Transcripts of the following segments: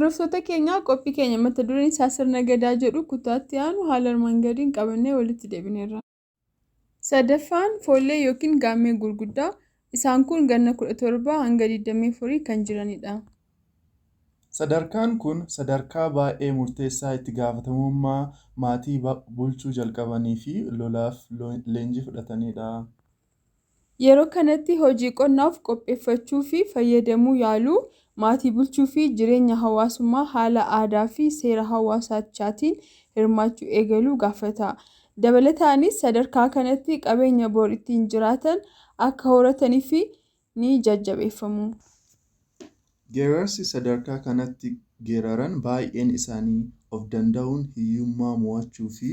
Hordoftoota keenyaa qophii keenya mata dureen isaa sirna gadaa jedhu kutaatti aanu haala armaan gadiin qabannee walitti deebineerra. Sadaffaan foollee yookiin gaammee gurguddaa. Isaan kun ganna 17 hanga 24 kan jiranidha. Sadarkaan kun sadarkaa baay'ee murteessaa itti gaafatamummaa maatii bulchuu jalqabanii fi lolaaf leenjii fudhatanidha. Yeroo kanatti hojii qonnaaf qopheeffachuu fi fayyadamuu yaaluu, maatii bulchuu fi jireenya hawaasummaa haala aadaa fi seera hawaasaatiin hirmaachuu eegaluu gaafata. Dabalataanis sadarkaa kanatti qabeenya bor ittiin jiraatan akka horatanii fi ni jajjabeeffamu. Geerarsi sadarkaa kanatti geeraran baay'een isaanii of danda'uun hiyyummaa mo'achuu fi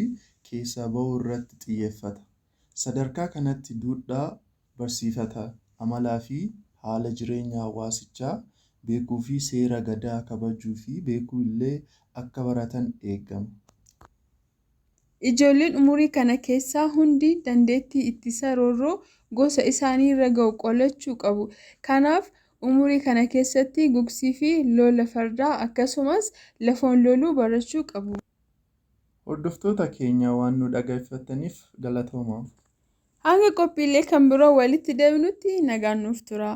keessaa bahuu irratti xiyyeeffata. Sadarkaa kanatti duudhaa barsiifata, amalaa fi haala jireenya hawaasichaa beekuu fi seera gadaa kabajuu fi beekuu illee akka baratan eegama. Ijoolleen umurii kana keessaa hundi dandeettii ittisa roorroo gosa isaanii irra ga'u qolachuu qabu. Kanaaf umurii kana keessatti gugsii fi lola fardaa akkasumas lafoon loluu barachuu qabu. Hordoftoota keenya waan nu dhaggeeffataniif galatoomaa. Hanga qophiilee kan biroo walitti deebinutti nagaan nuuf tura.